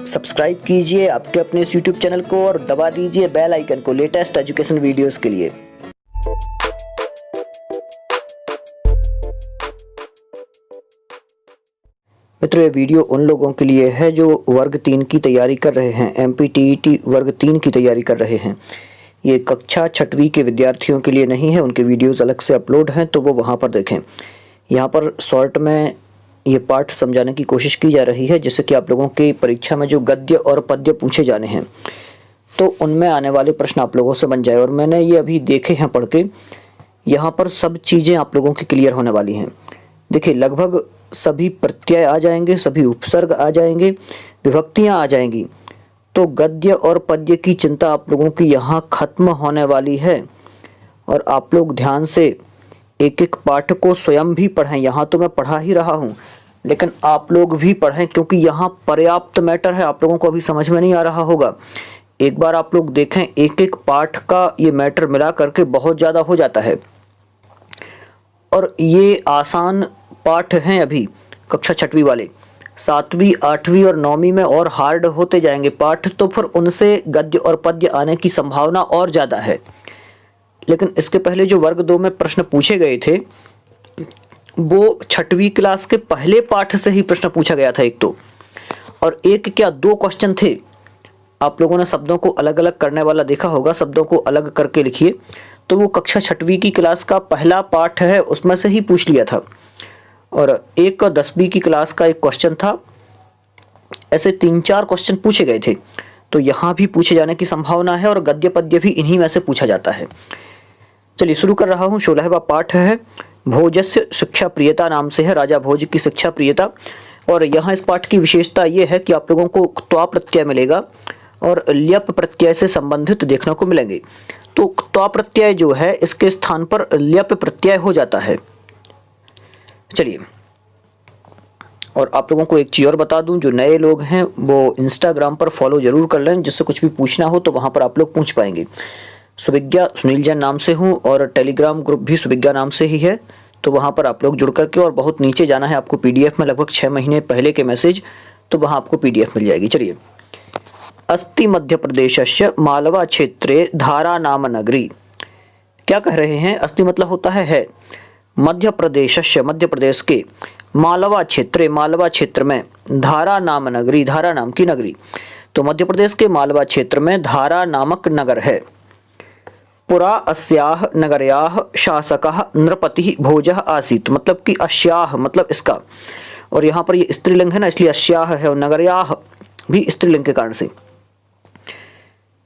Subscribe कीजिए आपके अपने इस YouTube चैनल को और दबा दीजिए बेल आइकन को लेटेस्ट एजुकेशन वीडियोस के लिए। मित्रों, ये वीडियो उन लोगों के लिए है जो वर्ग 3 की तैयारी कर रहे हैं, MPTET वर्ग 3 की तैयारी कर रहे हैं। ये कक्षा 6वीं के विद्यार्थियों के लिए नहीं है, उनके वीडियोस अलग से अपलोड हैं तो वो वहाँ पर देखें। यहाँ पर शॉर्ट में ये पाठ समझाने की कोशिश की जा रही है जिससे कि आप लोगों की परीक्षा में जो गद्य और पद्य पूछे जाने हैं तो उनमें आने वाले प्रश्न आप लोगों से बन जाए। और मैंने ये अभी देखे हैं पढ़ के, यहाँ पर सब चीज़ें आप लोगों की क्लियर होने वाली हैं। देखिए, लगभग सभी प्रत्यय आ जाएंगे, सभी उपसर्ग आ जाएंगे, विभक्तियाँ आ जाएंगी, तो गद्य और पद्य की चिंता आप लोगों की यहाँ खत्म होने वाली है। और आप लोग ध्यान से एक एक पाठ को स्वयं भी पढ़ें। यहाँ तो मैं पढ़ा ही रहा हूँ, लेकिन आप लोग भी पढ़ें क्योंकि यहाँ पर्याप्त मैटर है। आप लोगों को अभी समझ में नहीं आ रहा होगा, एक बार आप लोग देखें, एक एक पाठ का ये मैटर मिला करके बहुत ज़्यादा हो जाता है। और ये आसान पाठ हैं अभी कक्षा 6वीं वाले, 7वीं 8वीं और 9वीं में और हार्ड होते जाएंगे पाठ, तो फिर उनसे गद्य और पद्य आने की संभावना और ज़्यादा है। लेकिन इसके पहले जो वर्ग 2 में प्रश्न पूछे गए थे वो 6वीं क्लास के पहले पाठ से ही प्रश्न पूछा गया था एक तो, और एक क्या 2 क्वेश्चन थे। आप लोगों ने शब्दों को अलग अलग करने वाला देखा होगा, शब्दों को अलग करके लिखिए, तो वो कक्षा 6वीं की क्लास का पहला पाठ है, उसमें से ही पूछ लिया था। और एक 10वीं की क्लास का एक क्वेश्चन था। ऐसे 3-4 क्वेश्चन पूछे गए थे, तो यहाँ भी पूछे जाने की संभावना है और गद्य पद्य भी इन्हीं में से पूछा जाता है। चलिए शुरू कर रहा हूँ। 16वां पाठ है भोजस्य शिक्षा प्रियता नाम से है, राजा भोज की शिक्षा प्रियता। और यहाँ इस पाठ की विशेषता ये है कि आप लोगों को त्वा प्रत्यय मिलेगा और ल्यप प्रत्यय से संबंधित देखने को मिलेंगे। तो त्वा प्रत्यय जो है इसके स्थान पर ल्यप प्रत्यय हो जाता है। चलिए, और आप लोगों को एक चीज़ और बता दूं, जो नए लोग हैं वो इंस्टाग्राम पर फॉलो जरूर कर लें, जिससे कुछ भी पूछना हो तो वहाँ पर आप लोग पूछ पाएंगे। सुविज्ञा सुनील जैन नाम से हूँ और टेलीग्राम ग्रुप भी सुविज्ञा नाम से ही है, तो वहाँ पर आप लोग जुड़ करके, और बहुत नीचे जाना है आपको PDF में, लगभग 6 महीने पहले के मैसेज, तो वहाँ आपको PDF मिल जाएगी। चलिए, अस्ति मध्य प्रदेशस्य मालवा क्षेत्रे धारा नाम नगरी। क्या कह रहे हैं? अस्ति मतलब होता है मध्य प्रदेशस्य मध्य प्रदेश के, मालवा क्षेत्रे मालवा क्षेत्र में, धारा नाम नगरी धारा नाम की नगरी। तो मध्य प्रदेश के मालवा क्षेत्र में धारा नामक नगर है। पुरा अस्याह नगर्याह शासकः नृपतिः भोजः आसीत्, मतलब कि अस्याह मतलब इसका, और यहाँ पर ये स्त्रीलिंग है ना, इसलिए अस्याह है, और नगर्याह भी स्त्रीलिंग के कारण से।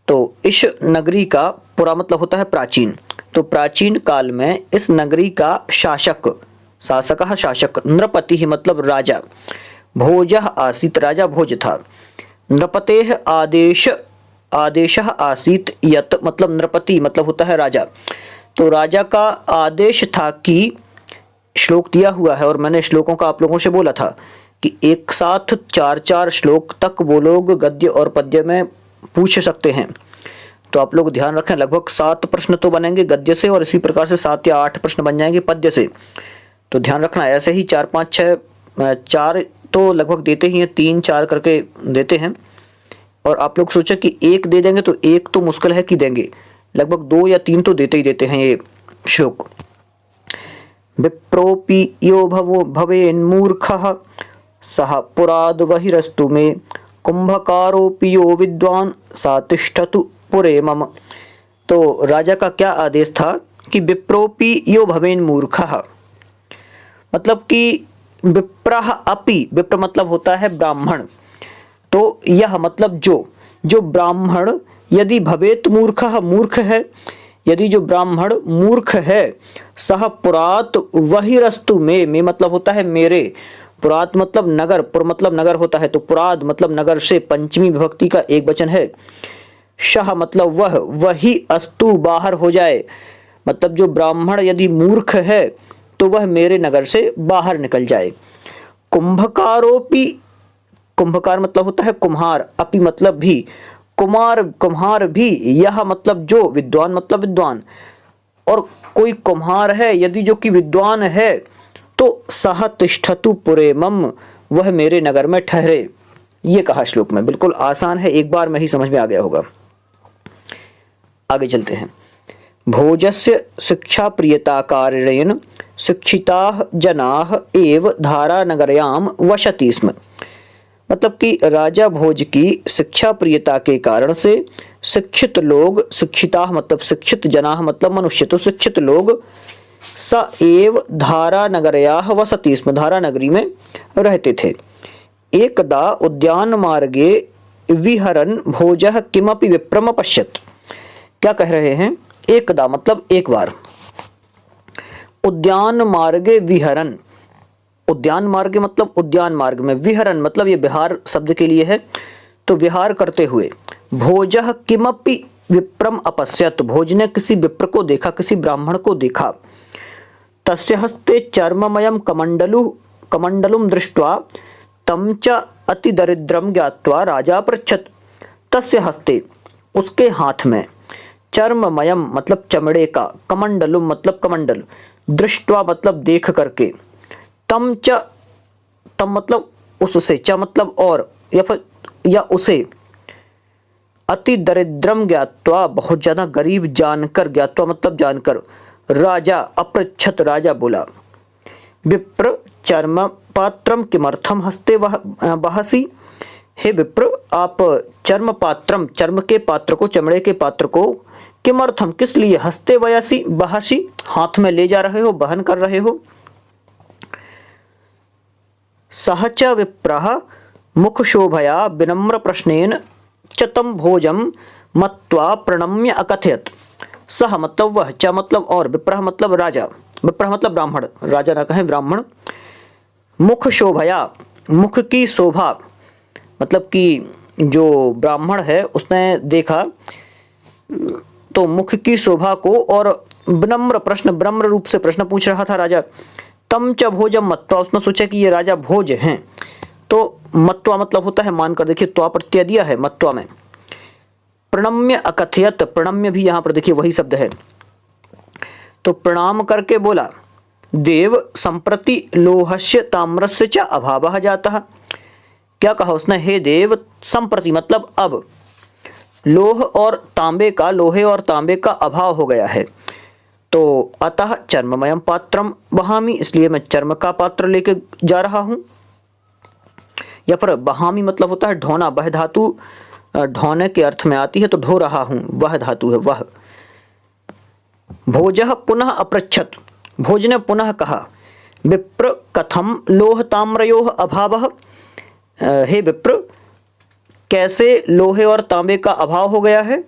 तो इस नगरी का, पुरा मतलब होता है प्राचीन, तो प्राचीन काल में इस नगरी का शासक, शासकः शासक, नृपतिः मतलब राजा, भोजः आसीत् राजा भोज था, नृपतेः आदेशः आसीत् यत् मतलब नृपति मतलब होता है राजा। तो राजा का आदेश था कि, श्लोक दिया हुआ है और मैंने श्लोकों का आप लोगों से बोला था कि एक साथ 4-4 श्लोक तक वो लोग गद्य और पद्य में पूछ सकते हैं। तो आप लोग ध्यान रखें, लगभग 7 प्रश्न तो बनेंगे गद्य से और इसी प्रकार से 7 या 8 प्रश्न बन जाएंगे पद्य से। तो ध्यान रखना, ऐसे ही 4, 5, 6, 4 तो लगभग देते ही हैं, 3-4 करके देते हैं। और आप लोग सोचें कि 1 दे देंगे तो 1 तो मुश्किल है कि देंगे, लगभग 2 या 3 तो देते ही देते हैं ये श्लोक। विप्रोपि यो भवेन्मूर्खः सः पुराद बहिरस्तु मे, कुंभकारोपि यो विद्वान सा तिष्ठतु पुरे मम। तो राजा का क्या आदेश था कि विप्रोपि यो भवेन्मूर्खः, मतलब कि विप्रः अपि, विप्र मतलब होता है ब्राह्मण, तो यह मतलब जो ब्राह्मण यदि भवेत मूर्खः मूर्ख है, यदि जो ब्राह्मण मूर्ख है, सह पुरात वहिरस्तु में मतलब होता है मेरे, पुरात मतलब नगर, पुर मतलब नगर होता है, तो पुराद मतलब नगर से पंचमी विभक्ति का एक वचन है, शह मतलब वह, वही अस्तु बाहर हो जाए, मतलब जो ब्राह्मण यदि मूर्ख है तो वह मेरे नगर से बाहर निकल जाए। कुंभकारोपि, कुंभकार मतलब होता है कुम्हार, अपि मतलब भी, कुम्हार भी, यह मतलब जो, विद्वान मतलब विद्वान, और कोई कुम्हार है यदि जो कि विद्वान है तो सह तिष्ठतु पुरे मम, वह मेरे नगर में ठहरे। ये कहा श्लोक में। बिल्कुल आसान है, एक बार में ही समझ में आ गया होगा। आगे चलते हैं। भोजस्य शिक्षा प्रियता कारणेन शिक्षिताः जनाः एव धारानगर्याम वसति स्म। मतलब कि राजा भोज की शिक्षा प्रियता के कारण से शिक्षित लोग, शिक्षिताः मतलब शिक्षित जनाः मतलब मनुष्य, तो शिक्षित लोग स एव धारानगर्याः वसति स्म, धारा नगरी में रहते थे। एकदा उद्यान मार्गे विहरन् भोजः किमपि विप्रम पश्यत्। क्या कह रहे हैं? एकदा मतलब एक बार, उद्यान मार्गे विहरन, उद्यान मार्ग मतलब उद्यान मार्ग में, विहरन मतलब ये विहार शब्द के लिए है, तो विहार करते हुए भोजः किमपि विप्रम अपश्यत, भोज ने किसी विप्र को देखा, किसी ब्राह्मण को देखा। तस्य हस्ते चर्ममयं कमंडलुम दृष्ट्वा तम च अति दरिद्रम ज्ञात्वा राजा पृच्छत। तस्य हस्ते उसके हाथ में, चर्ममयम मतलब चमड़े का, कमंडलुम मतलब कमंडल, दृष्ट्वा मतलब देख करके, तम च तम मतलब उससे, च मतलब और या फिर या उसे, अति दरिद्रम ज्ञात्वा बहुत ज्यादा गरीब जानकर, ज्ञात्वा मतलब जानकर, राजा अपृच्छत राजा बोला, विप्र चर्म पात्रम किमर्थम हस्ते बहसी। हे विप्र आप चर्म पात्रम, चर्म के पात्र को, चमड़े के पात्र को, किमर्थम किस लिए, हस्ते वयसी बहसी हाथ में ले जा रहे हो, बहन कर रहे हो। सहच विप्रः मुख शोभया विनम्र प्रश्नेन चतम भोजम मत्वा प्रणम्य अकथयत। सह मतलब वह, च मतलब और, विप्रः मतलब राजा, विप्रः मतलब ब्राह्मण, राजा ना कहें ब्राह्मण। मुख शोभया, मुख की शोभा मतलब कि जो ब्राह्मण है उसने देखा तो मुख की शोभा को, और विनम्र प्रश्न, विनम्र रूप से प्रश्न पूछ रहा था राजा। तम च भोजम मत्वा, उसने सोचा कि ये राजा भोज हैं, तो मत्वा मतलब होता है मानकर, देखिए त्वा प्रत्यय दिया है मत्वा में। प्रणम्य अकथयत, प्रणम्य भी यहाँ पर देखिए वही शब्द है, तो प्रणाम करके बोला, देव संप्रति लोहस्य ताम्रस्य च अभावः जातः। क्या कहा उसने? हे देव संप्रति मतलब अब, लोह और तांबे का, लोहे और तांबे का अभाव हो गया है, तो अतः चर्ममयम पात्रम वहामी, इसलिए मैं चर्म का पात्र लेके जा रहा हूं। या पर बहामी मतलब होता है ढोना, वह धातु ढोने के अर्थ में आती है, तो ढो रहा हूं, वह धातु है वह। भोजः पुनः अपृच्छत, भोज ने पुनः कहा, विप्र कथम लोह ताम्रयोः अभावः। हे विप्र कैसे लोहे और तांबे का अभाव हो गया है।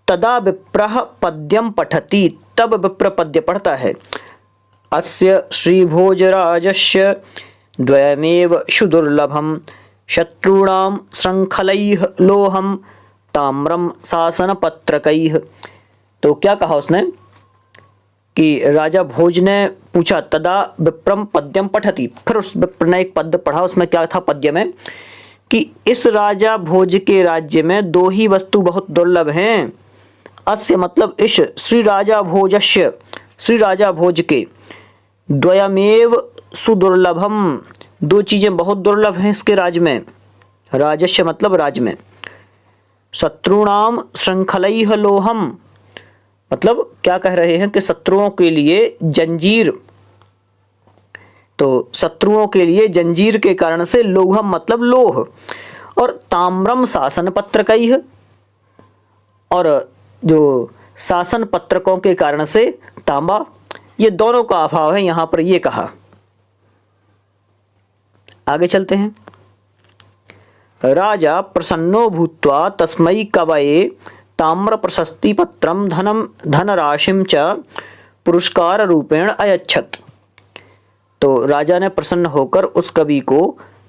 तदा विप्रः पद्यम पठति, तब विप्र पद्य पढ़ता है। अस्य श्रीभोजराजस्य द्वयमेव सुदुर्लभम शत्रूणां श्रृंखलैः लोहम ताम्रम शासनपत्रकैः। तो क्या कहा उसने कि राजा भोज ने पूछा, तदा विप्रम पद्यम पठति, फिर उस विप्र ने एक पद्य पढ़ा, उसमें क्या था पद्य में कि इस राजा भोज के राज्य में दो ही वस्तु बहुत दुर्लभ हैं। अस्य मतलब इस, श्री राजा भोजस्य, श्री राजा भोज के, द्वयमेव सुदुर्लभम दो चीजें बहुत दुर्लभ हैं इसके राज में, राजस्य मतलब राज में। शत्रुणाम श्रृंखलैः लोहम मतलब क्या कह रहे हैं कि शत्रुओं के लिए जंजीर, तो शत्रुओं के लिए जंजीर के कारण से लोहम मतलब लोह, और ताम्रम शासन पत्रकैः, और जो शासन पत्रकों के कारण से तांबा, ये दोनों का अभाव है यहां पर ये कहा। आगे चलते हैं। राजा प्रसन्नो भूत्वा तस्मै कवये ताम्र प्रशस्ति पत्रम धनराशिम च पुरस्कार रूपेण अयच्छत। तो राजा ने प्रसन्न होकर उस कवि को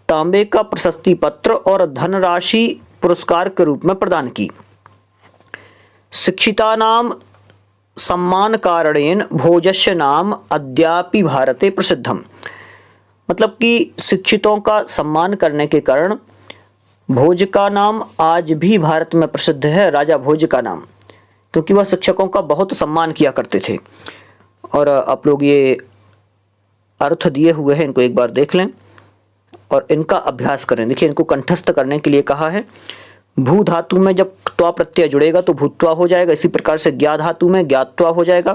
तांबे का प्रशस्ति पत्र और धनराशि पुरस्कार के रूप में प्रदान की। शिक्षितानाम सम्मान कारणेन भोजस्य नाम अद्यापि भारते प्रसिद्धम। मतलब कि शिक्षितों का सम्मान करने के कारण भोज का नाम आज भी भारत में प्रसिद्ध है, राजा भोज का नाम, क्योंकि वह शिक्षकों का बहुत सम्मान किया करते थे। और आप लोग ये अर्थ दिए हुए हैं, इनको एक बार देख लें। और इनका अभ्यास करें। देखिए, इनको कंठस्थ करने के लिए कहा है। भू धातु में जब त्वा प्रत्यय जुड़ेगा तो भूत्वा हो जाएगा। इसी प्रकार से ज्ञा धातु में ज्ञात्वा हो जाएगा,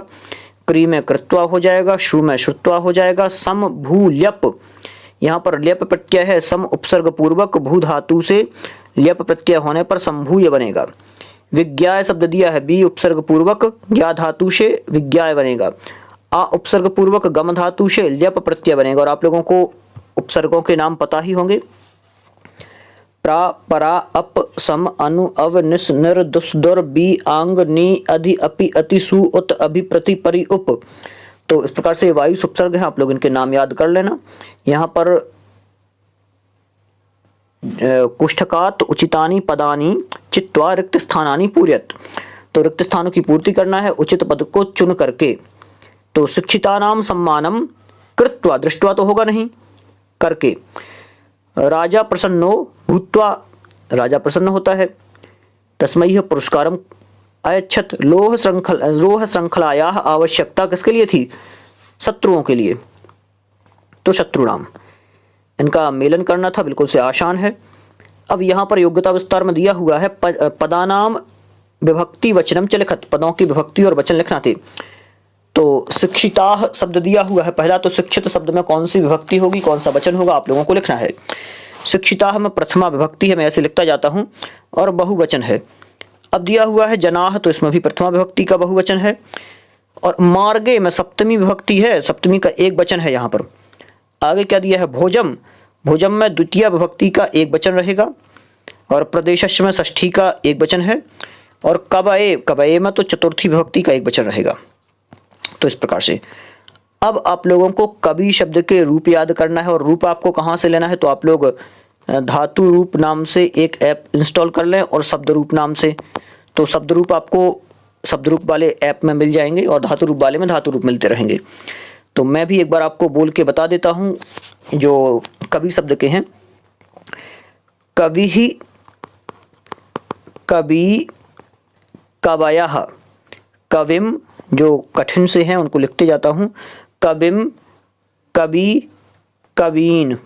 क्री में कृत्वा हो जाएगा, श्रु में श्रुत्वा हो जाएगा। सम भू ल्यप, यहाँ पर ल्यप प्रत्यय है, सम उपसर्ग पूर्वक भू धातु से ल्यप प्रत्यय होने पर संभूय बनेगा। विज्ञाय शब्द दिया है, बी उपसर्ग पूर्वक ज्ञा धातु से विज्ञाय बनेगा। आ उपसर्ग पूर्वक गम धातु से ल्यप प्रत्यय बनेगा। और आप लोगों को उपसर्गों के नाम पता ही होंगे। प्रा, परा, अप, सम, अनु, अव, निस, निर, दुस, दुर, बी, आंग, नी, अधि, अपि, अति, सु, उत, अभि, प्रति, परि, उप। तो इस प्रकार से वायु उपसर्ग हैं, आप लोग इनके नाम याद कर लेना। यहाँ पर कुष्ठकात उचितानि पदानि चित्वा रिक्त स्थानानि पूर्यत, तो रिक्त स्थानों की पूर्ति करना है उचित पद को चुन करके। तो शिक्षितानाम सम्मानम कृत्वा, दृष्ट्वा तो होगा नहीं, करके। राजा प्रसन्नो भूत्वा, राजा प्रसन्न होता है। तस्मै पुरस्कारम अयच्छत, लोह श्रृंखलाया आवश्यकता किसके लिए थी? शत्रुओं के लिए, तो शत्रुणाम, इनका मेलन करना था। बिल्कुल से आसान है। अब यहाँ पर योग्यता विस्तार में दिया हुआ है पदानाम विभक्ति वचनम च लिखत, पदों की विभक्ति और वचन लिखना थे। तो शिक्षिताः शब्द दिया हुआ है। पहला तो शिक्षित शब्द में कौन सी विभक्ति होगी, कौन सा वचन होगा, आप लोगों को लिखना है। शिक्षिताः में प्रथमा विभक्ति है, मैं ऐसे लिखता जाता हूँ, और बहुवचन है। अब दिया हुआ है जनाः, तो इसमें भी प्रथमा विभक्ति का बहुवचन है। और मार्गे में सप्तमी विभक्ति है, सप्तमी का एक वचन है यहाँ पर। आगे क्या दिया है? भोजम, भोजम में द्वितीय विभक्ति का एक वचन रहेगा। और प्रदेशस्य में षष्ठी का एक वचन है। और कबए, कबए में तो चतुर्थी विभक्ति का एक वचन रहेगा। तो इस प्रकार से अब आप लोगों को कवि शब्द के रूप याद करना है। और रूप आपको कहाँ से लेना है? तो आप लोग धातु रूप नाम से एक ऐप इंस्टॉल कर लें, और शब्द रूप नाम से। तो शब्द रूप आपको शब्द रूप वाले ऐप में मिल जाएंगे, और धातु रूप वाले में धातु रूप मिलते रहेंगे। तो मैं भी एक बार आपको बोल के बता देता हूँ जो कवि शब्द के हैं। कवि ही, कवि, कवयः, कविम जो कठिन से हैं उनको लिखते जाता हूँ। कविम, कवि, कवीन,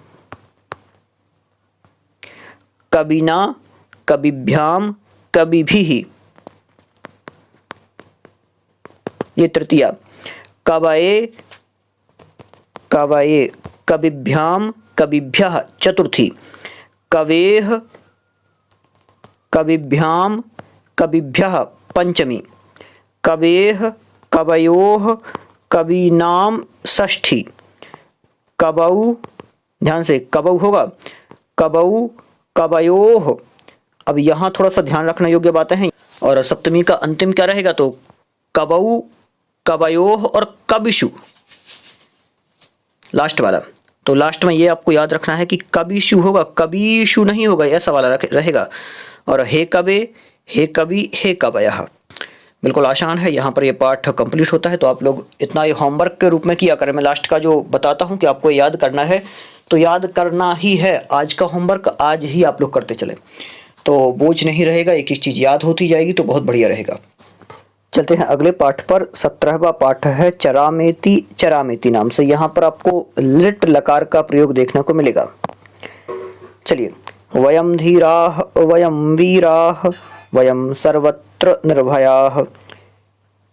कविना, कविभ्याम, कविभिः, ये तृतीया। कवये, कवये, कविभ्याम, कविभ्यः, चतुर्थी। कवेः, कविभ्याम, कविभ्यः, पंचमी। कवेः, कवयोः, कवीनाम, षष्ठी। कवौ, ध्यान से कवौ होगा, कवौ, कवयोः। अब यहाँ थोड़ा सा ध्यान रखना योग्य बातें हैं। और सप्तमी का अंतिम क्या रहेगा? तो कवौ, कवयोः और कविषु, लास्ट वाला। तो लास्ट में ये आपको याद रखना है कि कविषु होगा, कविषु नहीं होगा, ऐसा वाला रहेगा। और हे कवे, हे कवि, हे कवयः। बिल्कुल आसान है। यहाँ पर ये पाठ कंप्लीट होता है। तो आप लोग इतना ये होमवर्क के रूप में किया करें। मैं लास्ट का जो बताता हूँ कि आपको याद करना है, तो याद करना ही है। आज का होमवर्क आज ही आप लोग करते चले, तो बोझ नहीं रहेगा, एक एक चीज़ याद होती जाएगी, तो बहुत बढ़िया रहेगा। चलते हैं अगले पाठ पर। 17वां पाठ है चरामेति, चरामेति नाम से। यहाँ पर आपको लिट लकार का प्रयोग देखने को मिलेगा। चलिए, वयम धीराः, वयम वीराः, वयम सर्वत्र निर्भयाः,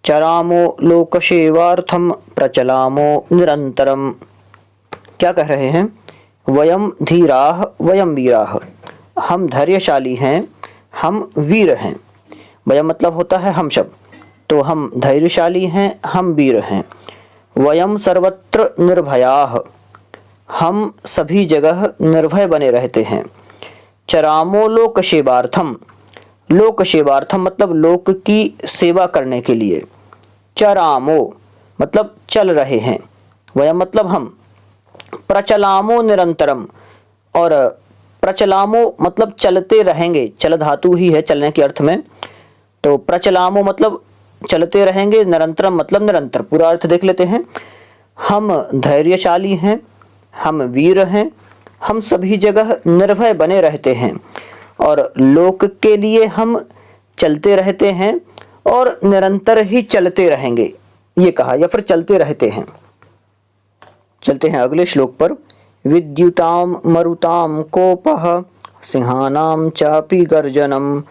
चरामो लोकसेवार्थम प्रचलामो निरंतरम। क्या कह रहे हैं? वयम धीराः, वयम वीराः, हम धैर्यशाली हैं, हम वीर हैं। वयम मतलब होता है हम सब, तो हम धैर्यशाली हैं, हम वीर हैं। वयम सर्वत्र निर्भयाः, हम सभी जगह निर्भय बने रहते हैं। चरामो लोक सेवार्थम, लोक सेवार्थम मतलब लोक की सेवा करने के लिए। चरामो मतलब चल रहे हैं, वयम मतलब हम। प्रचलामो निरंतरम, और प्रचलामो मतलब चलते रहेंगे, चल धातु ही है चलने के अर्थ में। तो प्रचलामो मतलब चलते रहेंगे, निरंतरम मतलब निरंतर। पूरा अर्थ देख लेते हैं। हम धैर्यशाली हैं, हम वीर हैं, हम सभी जगह निर्भय बने रहते हैं, और लोक के लिए हम चलते रहते हैं, और निरंतर ही चलते रहेंगे, ये कहा, या फिर चलते रहते हैं। चलते हैं अगले श्लोक पर। विद्युतां मरुतां कोपः सिंहानां चापि गर्जनं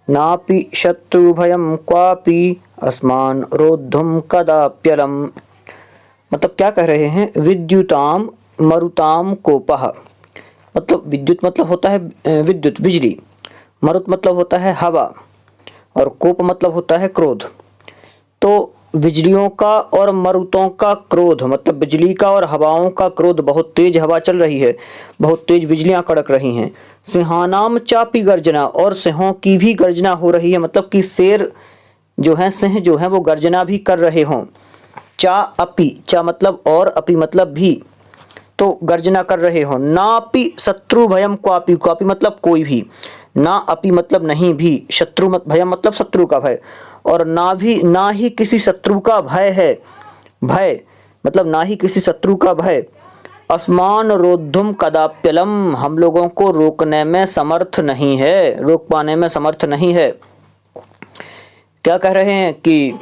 नापि शत्रुभयं क्वापि अस्मान् रोद्धुं कदाप्यलम्। मतलब क्या कह रहे हैं, विद्युताम मरुताम कोपः, मतलब विद्युत मतलब होता है विद्युत बिजली, मरुत मतलब होता है हवा, और कोप मतलब होता है क्रोध। तो बिजलियों का और मरुतों का क्रोध मतलब बिजली का और हवाओं का क्रोध, बहुत तेज हवा चल रही है, बहुत तेज बिजलियां कड़क रही हैं। सिंहानाम चापी गर्जना, और सिंहों की भी गर्जना हो रही है, मतलब कि शेर जो है, सिंह जो है वो गर्जना भी कर रहे हों। चा अपि, चा मतलब और, अपि मतलब भी, तो गर्जना कर रहे हो। नापि शत्रु भयम क्वापि, क्वापि मतलब कोई भी, ना अपि मतलब नहीं भी, शत्रु मत भयम मतलब शत्रु का भय, और ना ही किसी शत्रु का भय है, भय मतलब ना ही किसी शत्रु का भय। अस्मान रोद्धुम कदाप्यलम, हम लोगों को रोकने में समर्थ नहीं है, रोक पाने में समर्थ नहीं है। क्या कह रहे हैं कि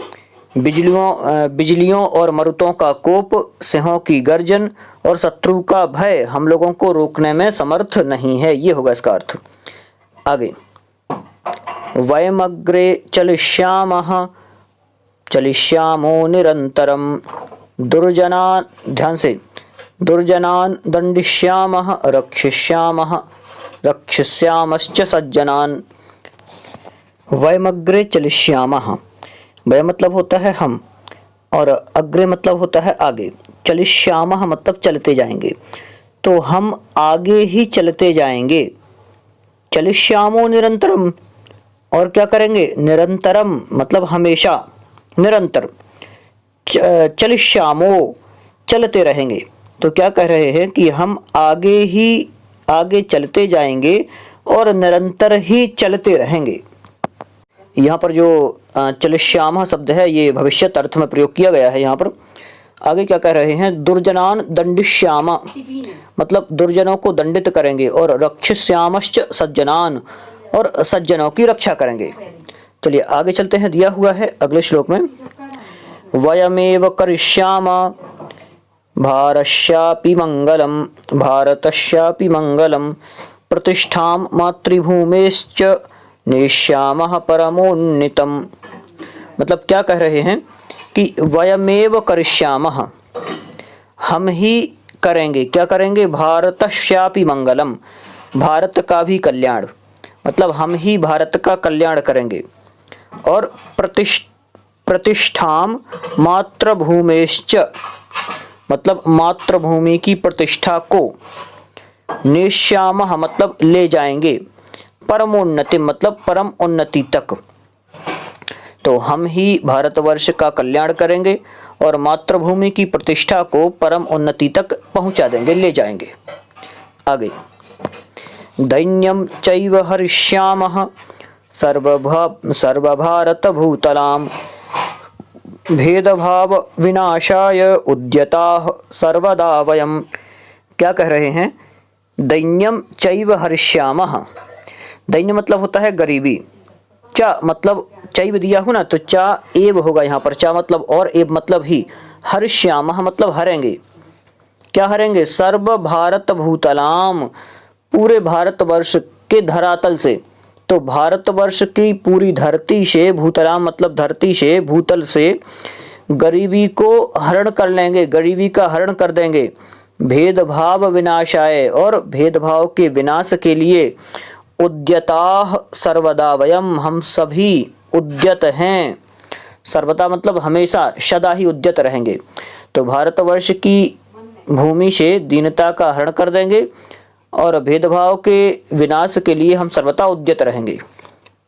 बिजलियों और मरुतों का कोप, सिंहों की गर्जन और शत्रु का भय हम लोगों को रोकने में समर्थ नहीं है, ये होगा इसका अर्थ। आगे, वयमग्रे चलिष्यामो निरंतरम दुर्जनान, ध्यान से, दुर्जनान दंडिष्यामः रक्षिष्यामश्च सज्जनान। वयमग्रे चलिष्यामः, वय मतलब होता है हम, और अग्रे मतलब होता है आगे, चलिष्यामः मतलब चलते जाएंगे, तो हम आगे ही चलते जाएंगे। चलिष्यामो निरंतरम, और क्या करेंगे, निरंतरम मतलब हमेशा, निरंतर, चलिष्यामो चलते रहेंगे। तो क्या कह रहे हैं कि हम आगे चलते जाएंगे और निरंतर ही चलते रहेंगे। यहाँ पर जो चलिष्यामः शब्द है ये भविष्यत अर्थ में प्रयोग किया गया है। यहाँ पर आगे क्या कह रहे हैं, दुर्जनान दंडिष्यामा मतलब दुर्जनों को दंडित करेंगे, और रक्षिष्यामश्च सज्जनान, और सज्जनों की रक्षा करेंगे। चलिए आगे चलते हैं, दिया हुआ है अगले श्लोक में, वयमेव करिष्यामा भारतस्यापि मंगलम प्रतिष्ठां मातृभूमेश्च नेष्यामः परमोन्नितम। मतलब क्या कह रहे हैं कि वयमेव करिष्यामः, हम ही करेंगे, क्या करेंगे, भारतस्यापि मंगलम, भारत का भी कल्याण, मतलब हम ही भारत का कल्याण करेंगे, और प्रतिष्ठाम मातृभूमेश्च मतलब मातृभूमि की प्रतिष्ठा को, नेष्यामः मतलब ले जाएंगे, परमोन्नति मतलब परम उन्नति तक। तो हम ही भारतवर्ष का कल्याण करेंगे और मातृभूमि की प्रतिष्ठा को परम उन्नति तक पहुंचा देंगे, ले जाएंगे। आगे, दैन्यम चैव हरिष्यामः सर्वभारत भूतलाम भेदभाव विनाशाय उद्यताः सर्वदा वयम। क्या कह रहे हैं, दैन्यम चैव हरिष्यामः, दैन्य मतलब होता है गरीबी, चा मतलब चैव दिया हो ना, तो चा एव होगा यहाँ पर, चा मतलब और, एव मतलब ही, हरिष्यामः मतलब हरेंगे, क्या हरेंगे, सर्व भारत भूतलाम पूरे भारतवर्ष के धरातल से। तो भारतवर्ष की पूरी धरती से, भूतलाम मतलब धरती से, भूतल से गरीबी को हरण कर लेंगे, गरीबी का हरण कर देंगे। भेदभाव विनाशाय, और भेदभाव के विनाश के लिए, उद्यताः सर्वदा वयम हम सभी उद्यत हैं, सर्वदा मतलब हमेशा, सदा ही उद्यत रहेंगे। तो भारतवर्ष की भूमि से दीनता का हरण कर देंगे और भेदभाव के विनाश के लिए हम सर्वदा उद्यत रहेंगे।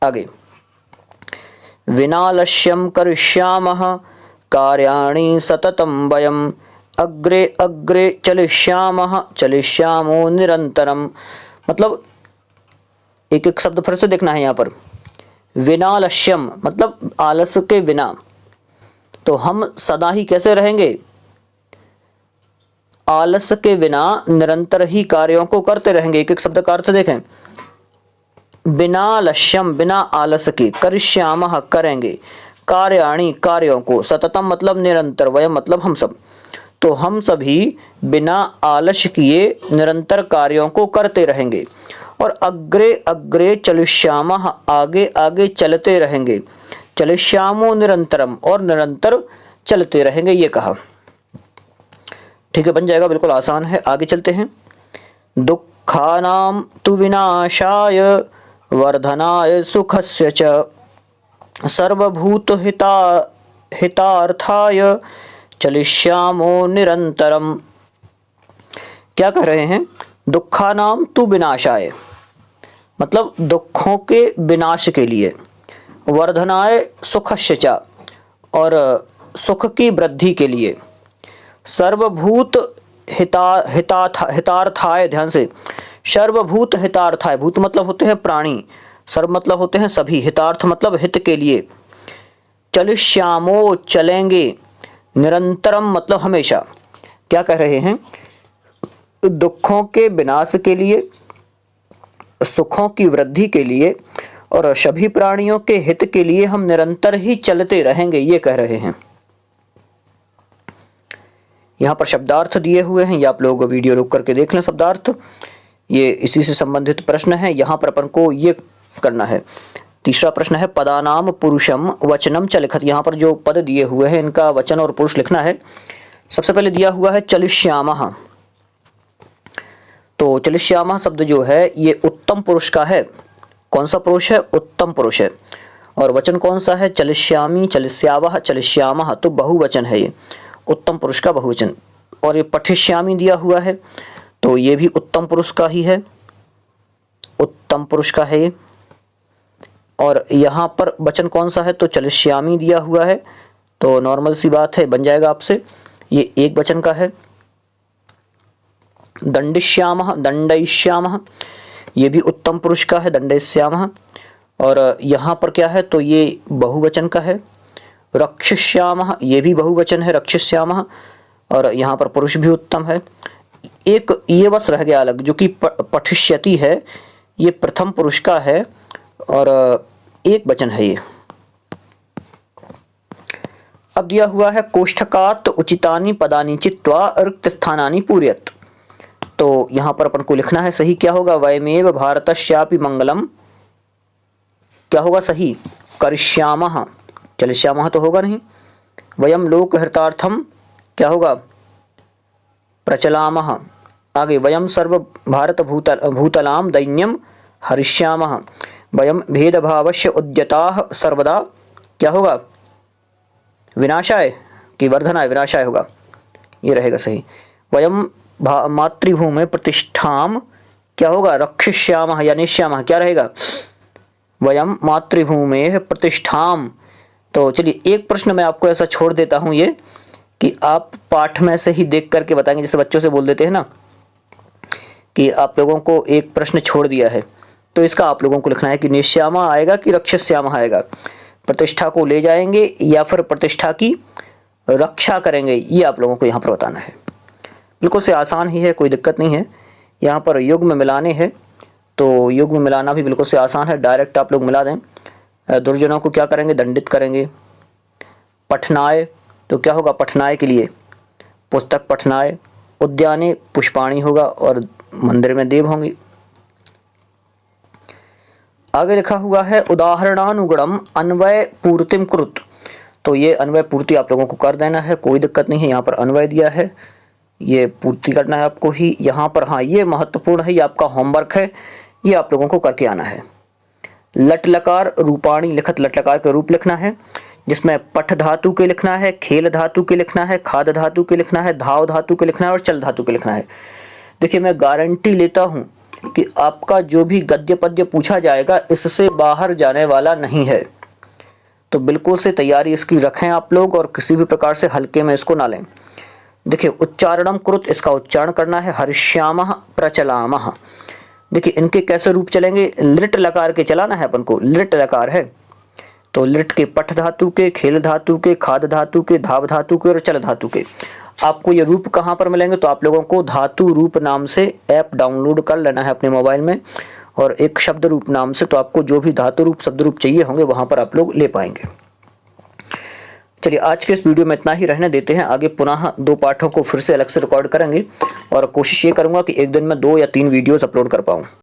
आगे, विनालस्यं करिष्यामः कार्याणि सततं वयम् अग्रे अग्रे चलिष्यामो निरंतरम। मतलब एक एक शब्द फिर से देखना है यहाँ पर, विनालस्यम मतलब आलस के बिना, तो हम सदा ही कैसे रहेंगे, आलस के बिना निरंतर ही कार्यों को करते रहेंगे। एक एक शब्द का अर्थ देखें, बिना लक्ष्यम बिना आलस के, करिष्यामः करेंगे, कार्याणि कार्यों को, सततम मतलब निरंतर, वयम मतलब हम सब। तो हम सभी बिना आलस्य किए निरंतर कार्यों को करते रहेंगे। और अग्रे अग्रे चलिष्यामः, आगे आगे चलते रहेंगे। चलिष्यामो निरंतरम, और निरंतर चलते रहेंगे, ये कहा। ठीक है, बन जाएगा, बिल्कुल आसान है। आगे चलते हैं। दुःखानां तु विनाशाय वर्धनाय सुखस्य च सर्वभूत हितार्थाय चलिष्यामो निरंतरम। क्या कह रहे हैं? दुःखानां तु विनाशाय, मतलब दुखों के विनाश के लिए, वर्धनाय सुखस्य च, और सुख की वृद्धि के लिए, सर्वभूत हितार्थाय, ध्यान से, सर्वभूत हितार्थाय, भूत मतलब होते हैं प्राणी, सर्व मतलब होते हैं सभी, हितार्थ मतलब हित के लिए, चलिष्यामो चलेंगे, निरंतरम मतलब हमेशा। क्या कह रहे हैं? दुखों के विनाश के लिए, सुखों की वृद्धि के लिए और सभी प्राणियों के हित के लिए हम निरंतर ही चलते रहेंगे, ये कह रहे हैं। यहाँ पर शब्दार्थ दिए हुए हैं, ये आप लोग वीडियो रोक करके देख लें शब्दार्थ, ये इसी से संबंधित प्रश्न है। यहाँ पर अपन को ये करना है। तीसरा प्रश्न है पदानाम पुरुषम वचनम च लिखत। यहाँ पर जो पद दिए हुए हैं इनका वचन और पुरुष लिखना है। सबसे पहले दिया हुआ है चलिष्यामः, तो चलिष्यामः शब्द जो है ये उत्तम पुरुष का है। कौन सा पुरुष है? उत्तम पुरुष है। और वचन कौन सा है? चलिष्यामि, चलिष्यावः, चलिष्यामः, तो बहुवचन है ये, उत्तम पुरुष का बहुवचन। और ये पठिष्यामि दिया हुआ है, तो ये भी उत्तम पुरुष का ही है, उत्तम पुरुष का है ये। और यहाँ पर वचन कौन सा है? तो चलिष्यामि दिया हुआ है, तो नॉर्मल सी बात है, बन जाएगा आपसे, ये एक वचन का है। दंडिष्यामः, दंडयिष्यामः, ये भी उत्तम पुरुष का है, दंडयिष्यामः। और यहाँ पर क्या है? तो ये बहुवचन का है। रक्षिष्यामः, ये भी बहुवचन है, रक्षिष्यामः, और यहाँ पर पुरुष भी उत्तम है। एक ये बस रह गया अलग, जो कि पठिष्यति है, ये प्रथम पुरुष का है और एक वचन है ये। अब दिया हुआ है कोष्ठकात् उचितानि पदानि चित्वा रिक्त स्थानानि पूरयत। तो यहाँ पर अपन को लिखना है सही क्या होगा? वयमेव भारतस्यापि मंगलम, क्या होगा सही? करिष्यामः, चलिष्यामः तो होगा नहीं। वयम लोकहितार्थम, क्या होगा? प्रचलामः। आगे वयम सर्व भारत भूतलाम दैन्यम हरिष्यामः। वयम भेदभावस्य उद्यताः सर्वदा, क्या होगा? विनाशाय कि वर्धनाय? विनाशाय होगा, ये रहेगा सही। वयम मातृभूमि प्रतिष्ठाम, क्या होगा? रक्षिष्यामः या निष्यामः, क्या रहेगा? वयम मातृभूमेः प्रतिष्ठाम। तो चलिए एक प्रश्न मैं आपको ऐसा छोड़ देता हूँ ये कि आप पाठ में से ही देख करके बताएंगे, जैसे बच्चों से बोल देते हैं ना कि आप लोगों को एक प्रश्न छोड़ दिया है, तो इसका आप लोगों को लिखना है कि निष्यामा आएगा कि रक्षस्यामः आएगा, प्रतिष्ठा को ले जाएंगे या फिर प्रतिष्ठा की रक्षा करेंगे, ये आप लोगों को यहाँ पर बताना है। बिल्कुल से आसान ही है, कोई दिक्कत नहीं है। यहाँ पर युग्म मिलाने हैं, तो युग्म मिलाना भी बिल्कुल से आसान है, डायरेक्ट आप लोग मिला दें। दुर्जनों को क्या करेंगे? दंडित करेंगे। पठनाय, तो क्या होगा? पठनाय के लिए पुस्तक पठनाय। उद्याने पुष्पाणी होगा और मंदिर में देव होंगे। आगे लिखा हुआ है उदाहरणानुगुणम अन्वय पूर्तिम कृत। तो ये अन्वय पूर्ति आप लोगों को कर देना है, कोई दिक्कत नहीं है। यहाँ पर अन्वय दिया है, ये पूर्ति करना है आपको ही। यहाँ पर हाँ ये महत्वपूर्ण है, ये आपका होमवर्क है, ये आप लोगों को करके आना है। लट लकार रूपाणी लिखत, लट लकार के रूप लिखना है, जिसमें पठ धातु के लिखना है, खेल धातु के लिखना है, खाद धातु के लिखना है, धाव धातु के लिखना है और चल धातु के लिखना है। देखिए मैं गारंटी लेता हूँ कि आपका जो भी गद्य पद्य पूछा जाएगा इससे बाहर जाने वाला नहीं है, तो बिल्कुल से तैयारी इसकी रखें आप लोग और किसी भी प्रकार से हल्के में इसको ना लें। देखिए उच्चारणम कृत, इसका उच्चारण करना है, हरिष्यामः प्रचलामः। देखिए इनके कैसे रूप चलेंगे? लिट लकार के चलाना है अपन को, लिट लकार है तो लिट के पठ धातु के, खेल धातु के, खाद धातु के, धाव धातु के और चल धातु के। आपको ये रूप कहाँ पर मिलेंगे? तो आप लोगों को धातु रूप नाम से ऐप डाउनलोड कर लेना है अपने मोबाइल में, और एक शब्द रूप नाम से, तो आपको जो भी धातु रूप शब्द रूप चाहिए होंगे वहाँ पर आप लोग ले पाएंगे। चलिए आज के इस वीडियो में इतना ही रहने देते हैं। आगे पुनः 2 पाठों को फिर से अलग से रिकॉर्ड करेंगे और कोशिश ये करूँगा कि एक दिन में 2 या 3 वीडियोज़ अपलोड कर पाऊँ।